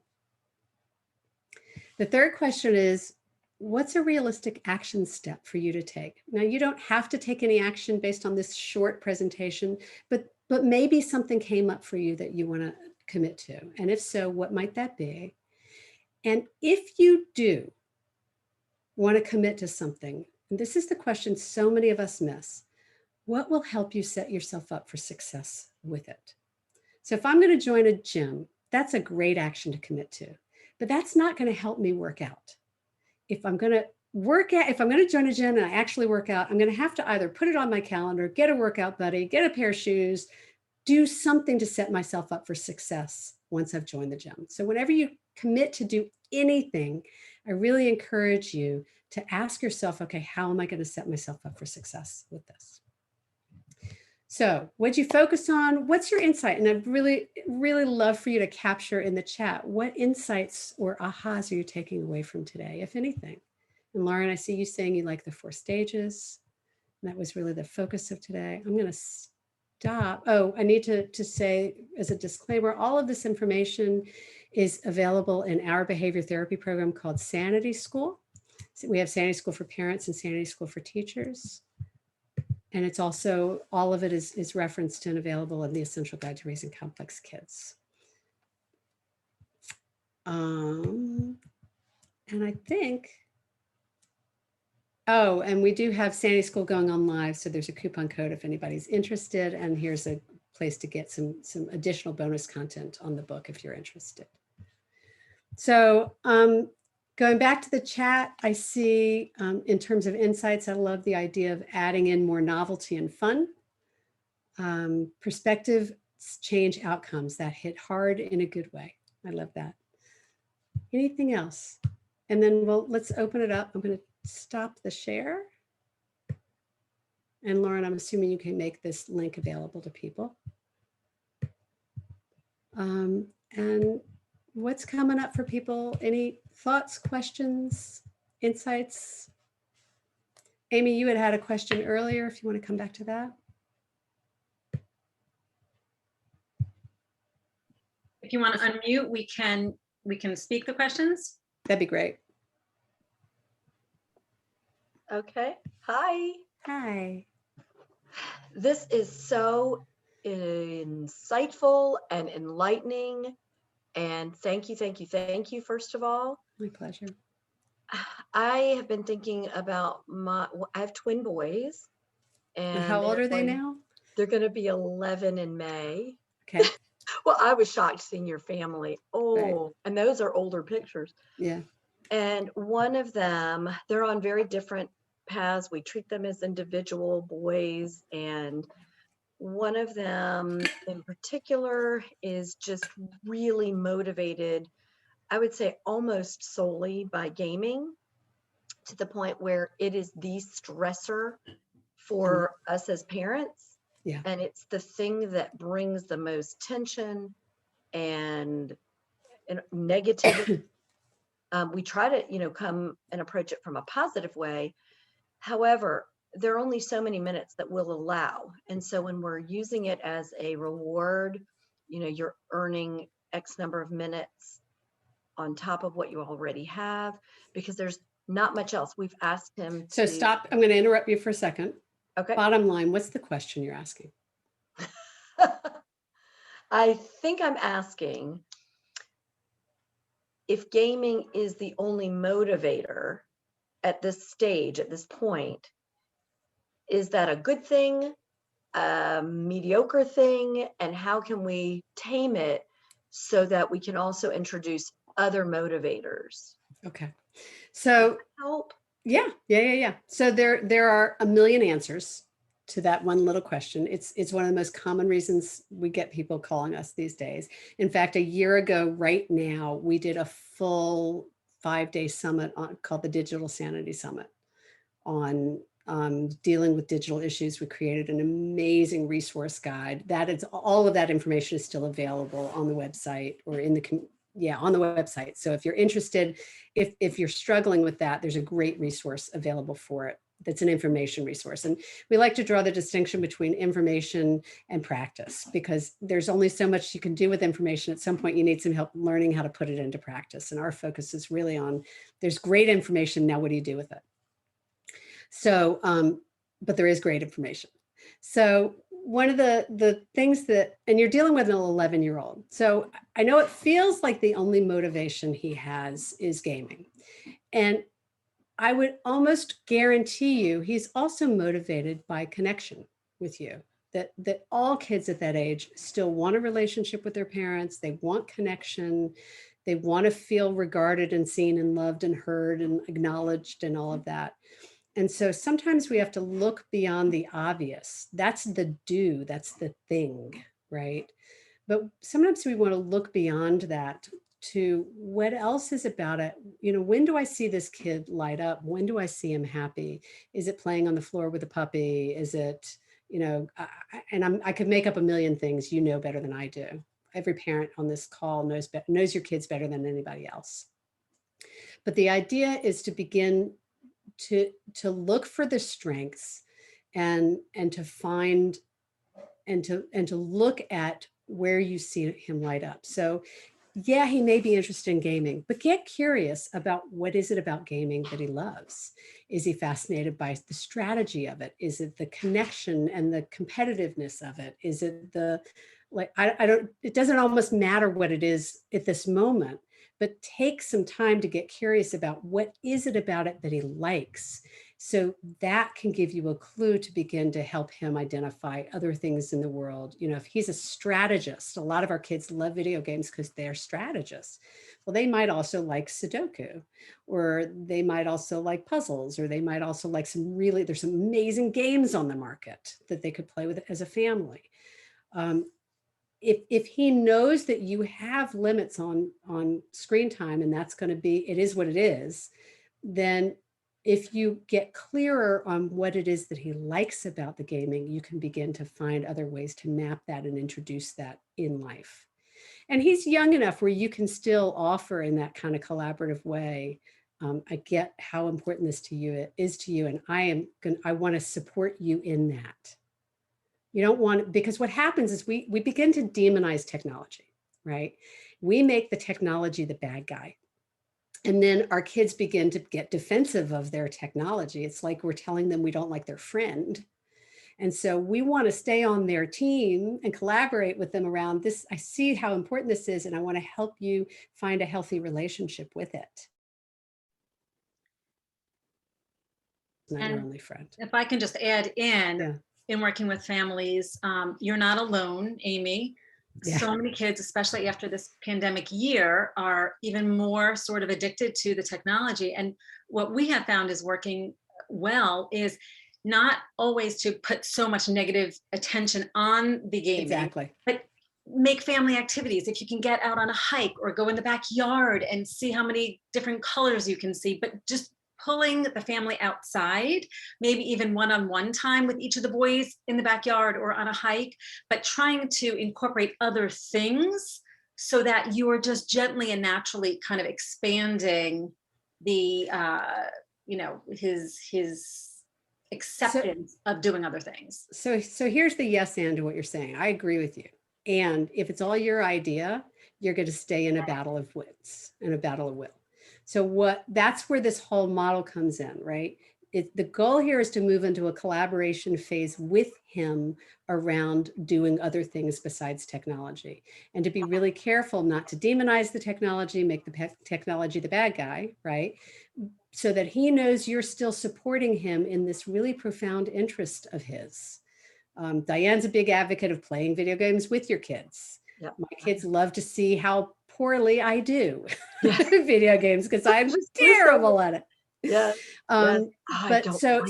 The third question is, what's a realistic action step for you to take? Now, you don't have to take any action based on this short presentation, but maybe something came up for you that you want to commit to. And if so, what might that be? And if you do want to commit to something, and this is the question so many of us miss, what will help you set yourself up for success with it? So if I'm going to join a gym, that's a great action to commit to, but that's not going to help me work out. If I'm going to join a gym and I actually work out, I'm going to have to either put it on my calendar, get a workout buddy, get a pair of shoes, do something to set myself up for success once I've joined the gym. So whenever you commit to do anything, I really encourage you to ask yourself, okay, how am I going to set myself up for success with this? So what'd you focus on? What's your insight? And I'd really, really love for you to capture in the chat, what insights or ahas are you taking away from today, if anything? And Lauren, I see you saying you like the 4 stages. And that was really the focus of today. I'm going to stop. Oh, I need to say as a disclaimer, all of this information is available in our behavior therapy program called Sanity School. So we have Sanity School for parents and Sanity School for teachers. And it's also, all of it is referenced and available in the Essential Guide to Raising Complex Kids. And I think, oh, and we do have Sanity School going on live. So there's a coupon code if anybody's interested. And here's a place to get some additional bonus content on the book if you're interested. So going back to the chat, I see in terms of insights, I love the idea of adding in more novelty and fun. Perspective change outcomes that hit hard in a good way. I love that. Anything else? And then let's open it up. I'm going to stop the share. And Lauren, I'm assuming you can make this link available to people. And what's coming up for people? Any thoughts, questions, insights? Amy, you had a question earlier, if you want to come back to that. If you want to unmute, we can speak the questions. That'd be great. Okay. Hi. Hi. This is so insightful and enlightening. And thank you, first of all. My pleasure. I have been thinking about I have twin boys. And how old are they now? They're going to be 11 in May. Okay. Well, I was shocked seeing your family. Oh, right. And those are older pictures. Yeah. And one of them, they're on very different paths. We treat them as individual boys. And one of them in particular is just really motivated, I would say almost solely by gaming, to the point where it is the stressor for us as parents. Yeah. And it's the thing that brings the most tension and negativity. We try to, come and approach it from a positive way. However, there are only so many minutes that we'll allow. And so when we're using it as a reward, you're earning X number of minutes on top of what you already have, because there's not much else. We've asked him to stop. I'm going to interrupt you for a second. Okay. Bottom line, what's the question you're asking? I think I'm asking if gaming is the only motivator at this stage, at this point. Is that a good thing, a mediocre thing, and how can we tame it so that we can also introduce other motivators? Okay. So help. Yeah. So there are a million answers to that one little question. It's one of the most common reasons we get people calling us these days. In fact, a year ago, right now, we did a full 5-day summit called the Digital Sanity Summit on dealing with digital issues. We created an amazing resource guide. That is, all of that information is still available on the website or in the on the website. So if you're interested, if you're struggling with that, there's a great resource available for it. That's an information resource. And we like to draw the distinction between information and practice, because there's only so much you can do with information. At some point, you need some help learning how to put it into practice. And our focus is really on, there's great information. Now, what do you do with it? So, but there is great information. So one of the things that, and you're dealing with an 11-year-old. So I know it feels like the only motivation he has is gaming. And I would almost guarantee you he's also motivated by connection with you. That all kids at that age still want a relationship with their parents. They want connection. They want to feel regarded and seen and loved and heard and acknowledged and all of that. And so sometimes we have to look beyond the obvious. That's the do, that's the thing, right? But sometimes we want to look beyond that to what else is about it. You know, when do I see this kid light up? When do I see him happy? Is it playing on the floor with a puppy? Is it, you know, I could make up a million things, you know, better than I do. Every parent on this call knows your kids better than anybody else. But the idea is to begin to look for the strengths and to find and to look at where you see him light up. So yeah, he may be interested in gaming, but get curious about what is it about gaming that he loves? Is he fascinated by the strategy of it? Is it the connection and the competitiveness of it? Is it the, like, it doesn't almost matter what it is at this moment, but take some time to get curious about what is it about it that he likes. So that can give you a clue to begin to help him identify other things in the world. You know, if he's a strategist, a lot of our kids love video games because they're strategists. Well, they might also like Sudoku, or they might also like puzzles, or they might also like there's some amazing games on the market that they could play with as a family. If he knows that you have limits on screen time, and that's going to be, it is what it is, then if you get clearer on what it is that he likes about the gaming, you can begin to find other ways to map that and introduce that in life. And he's young enough where you can still offer in that kind of collaborative way. I get how important this is to you, and I want to support you in that. You don't want, because what happens is we begin to demonize technology, right? We make the technology the bad guy. And then our kids begin to get defensive of their technology. It's like we're telling them we don't like their friend. And so we want to stay on their team and collaborate with them around this. I see how important this is, and I want to help you find a healthy relationship with it. It's not your only friend. If I can just add in working with families, you're not alone, Amy. Yeah. So many kids, especially after this pandemic year, are even more sort of addicted to the technology. And what we have found is working well is not always to put so much negative attention on the gaming, but make family activities. If you can get out on a hike or go in the backyard and see how many different colors you can see, but just pulling the family outside, maybe even one-on-one time with each of the boys in the backyard or on a hike, but trying to incorporate other things so that you are just gently and naturally kind of expanding the, you know, his acceptance of doing other things. So here's the yes and to what you're saying. I agree with you. And if it's all your idea, you're going to stay in a battle of wits and a battle of will. So that's where this whole model comes in, right? The goal here is to move into a collaboration phase with him around doing other things besides technology, and to be really careful not to demonize the technology, make the technology the bad guy, right? So that he knows you're still supporting him in this really profound interest of his. Diane's a big advocate of playing video games with your kids. Yep. My kids love to see how poorly I do video games because I'm terrible at it. Yeah. But so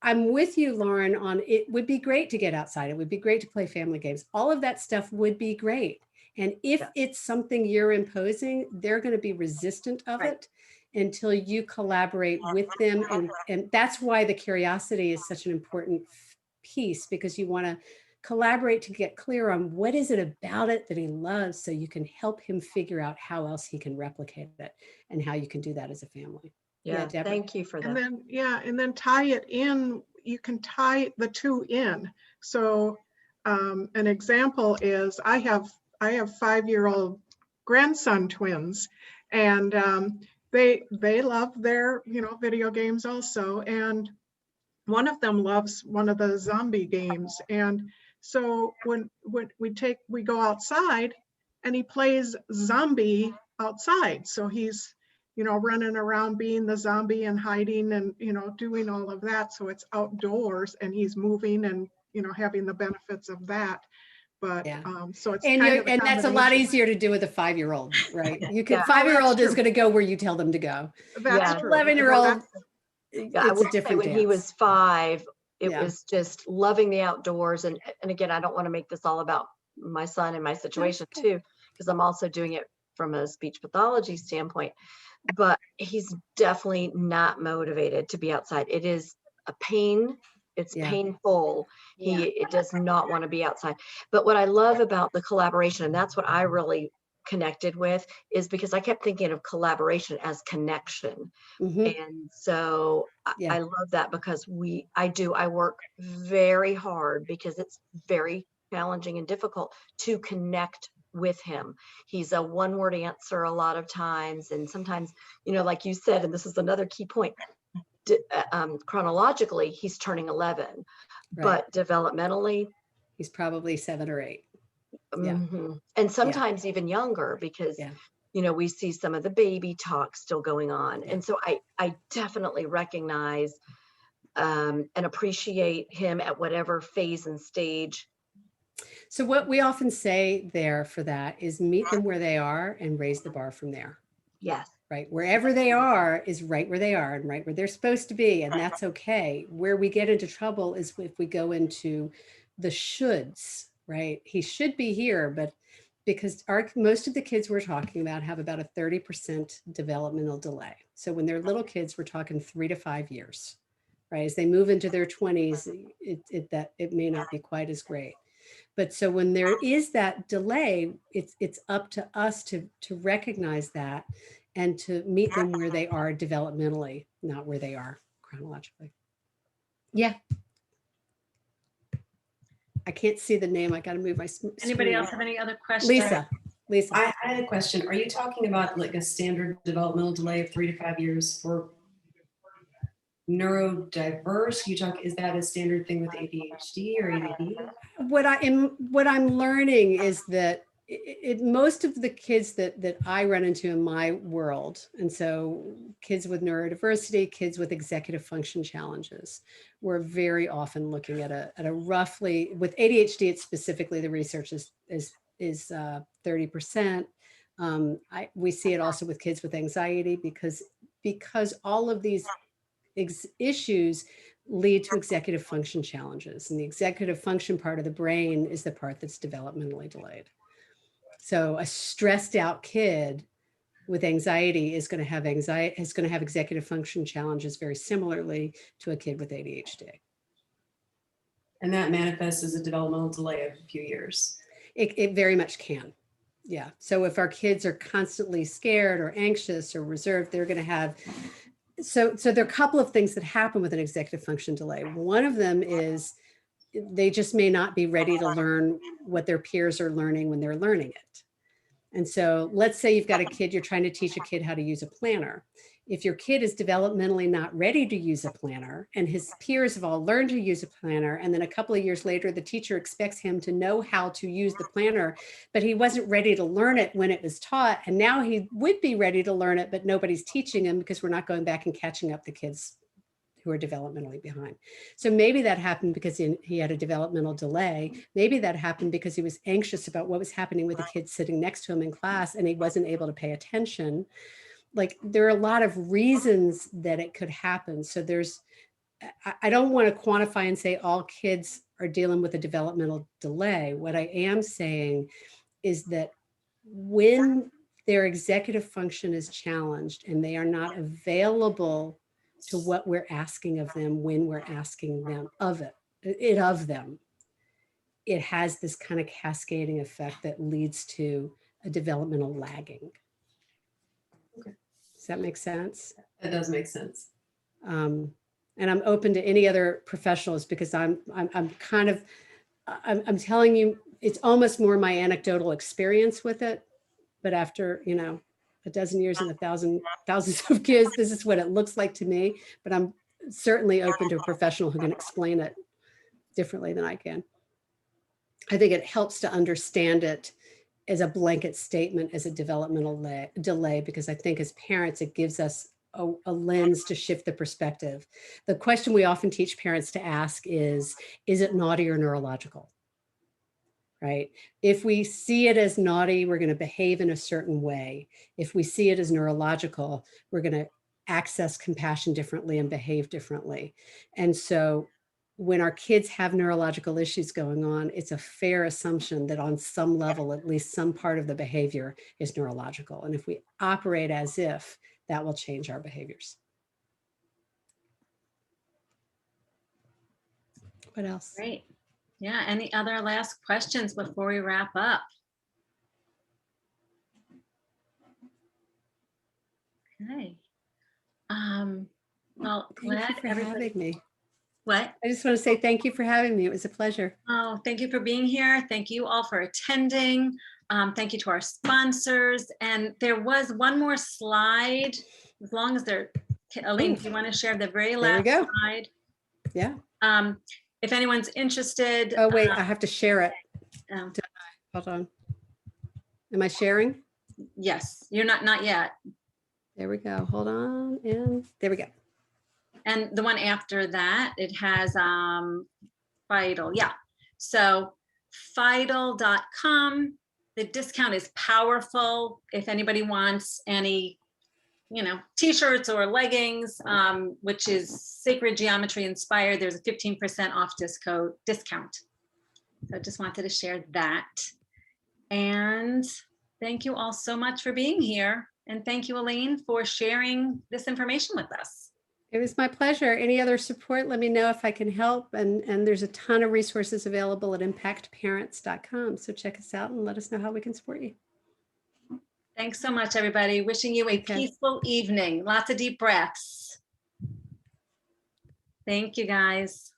I'm with you, Lauren, on it would be great to get outside. It would be great to play family games. All of that stuff would be great. And if Yeah. it's something you're imposing, they're going to be resistant of Right. it until you collaborate with them. And that's why the curiosity is such an important piece, because you want to collaborate to get clear on what is it about it that he loves, so you can help him figure out how else he can replicate it and how you can do that as a family. Yeah, Deborah. thank you for And that. then, yeah, and then tie it in. You can tie the two in. So an example is I have 5-year-old grandson twins, and they love their video games also, and one of them loves one of the zombie games. And so when we go outside and he plays zombie outside, so he's running around being the zombie and hiding and doing all of that, so it's outdoors and he's moving and having the benefits of that. But Yeah. so it's And kind of and that's a lot combination. easier to do with a 5-year-old, right? You can Yeah. 5-year-old that's is going to go where you tell them to go. That's Yeah. true. 11-year-old, Yeah, I it's will a say different when dance. he was 5, it Yeah. was just loving the outdoors. And again, I don't want to make this all about my son and my situation okay. too, because I'm also doing it from a speech pathology standpoint. But he's definitely not motivated to be outside. It is a pain. It's Yeah. painful. It does not want to be outside. But what I love about the collaboration, and that's what I really connected with, is because I kept thinking of collaboration as connection. Mhm. And so Yeah. I love that, because I work very hard, because it's very challenging and difficult to connect with him. He's a one-word answer a lot of times. And sometimes, like you said, and this is another key point, chronologically, he's turning 11, Right. but developmentally, He's probably 7 or 8. Yeah. and sometimes even younger, because Yeah. we see some of the baby talk still going on. Yeah. And so I definitely recognize and appreciate him at whatever phase and stage. So what we often say there for that is meet them where they are and raise the bar from there. Yes. Right. Wherever they are is right where they are and right where they're supposed to be. And that's okay. Where we get into trouble is if we go into the shoulds, right? He should be here, but because most of the kids we're talking about have about a 30% developmental delay. So when they're little kids, we're talking 3 to 5 years, right? As they move into their 20s, it may not be quite as great. But so when there is that delay, it's up to us to recognize that and to meet them where they are developmentally, not where they are chronologically. Yeah. I can't see the name. I got to move my screen. Anybody else have any other questions? Lisa. I had a question. Are you talking about like a standard developmental delay of 3 to 5 years for neurodiverse? Is that a standard thing with ADHD or ADD? What I'm learning is that most of the kids that I run into in my world, and so kids with neurodiversity, kids with executive function challenges, we're very often looking at a roughly, with ADHD, it's specifically the research is 30%. We see it also with kids with anxiety because all of these issues lead to executive function challenges, and the executive function part of the brain is the part that's developmentally delayed. So a stressed out kid with anxiety is going to have executive function challenges very similarly to a kid with ADHD. And that manifests as a developmental delay of a few years. It very much can. Yeah. So if our kids are constantly scared or anxious or reserved, they're going to have. So there are a couple of things that happen with an executive function delay. One of them is they just may not be ready to learn what their peers are learning when they're learning it. And so let's say you've got a kid, you're trying to teach a kid how to use a planner. If your kid is developmentally not ready to use a planner and his peers have all learned to use a planner, and then a couple of years later, the teacher expects him to know how to use the planner, but he wasn't ready to learn it when it was taught. And now he would be ready to learn it, but nobody's teaching him because we're not going back and catching up the kids who are developmentally behind. So maybe that happened because he had a developmental delay. Maybe that happened because he was anxious about what was happening with the kids sitting next to him in class and he wasn't able to pay attention. Like there are a lot of reasons that it could happen. So there's I don't want to quantify and say all kids are dealing with a developmental delay. What I am saying is that when their executive function is challenged and they are not available to what we're asking of them when we're asking them of them, it has this kind of cascading effect that leads to a developmental lagging. Okay. Does that make sense? That does make sense. And I'm open to any other professionals because I'm telling you, it's almost more my anecdotal experience with it. But after, a dozen years and thousands of kids, this is what it looks like to me. But I'm certainly open to a professional who can explain it differently than I can. I think it helps to understand it as a blanket statement, as a developmental delay, because I think as parents, it gives us a lens to shift the perspective. The question we often teach parents to ask is it naughty or neurological? Right? If we see it as naughty, we're going to behave in a certain way. If we see it as neurological, we're going to access compassion differently and behave differently. And so when our kids have neurological issues going on, it's a fair assumption that on some level, at least some part of the behavior is neurological. And if we operate as if, that will change our behaviors. What else? Great. Yeah, any other last questions before we wrap up? Okay. Well, glad Thank you for everybody. having me. What? I just want to say thank you for having me. It was a pleasure. Oh, thank you for being here. Thank you all for attending. Thank you to our sponsors. And there was one more slide, as long as they're, Elaine, do you want to share the very There we last go. slide? Yeah. If anyone's interested. Oh, wait, I have to share it. Um, Hold on. Am I sharing? yes, you're not yet. There we go. Hold on. And there we go. And the one after that, it has Vital. Yeah. So Vital.com. The discount is powerful. If anybody wants any, t-shirts or leggings, which is sacred geometry inspired, there's a 15% off discount. So I just wanted to share that. And thank you all so much for being here. And thank you, Elaine, for sharing this information with us. It was my pleasure. Any other support, let me know if I can help. And there's a ton of resources available at impactparents.com. So check us out and let us know how we can support you. Thanks so much, everybody. Wishing you a peaceful evening. Lots of deep breaths. Thank you, guys.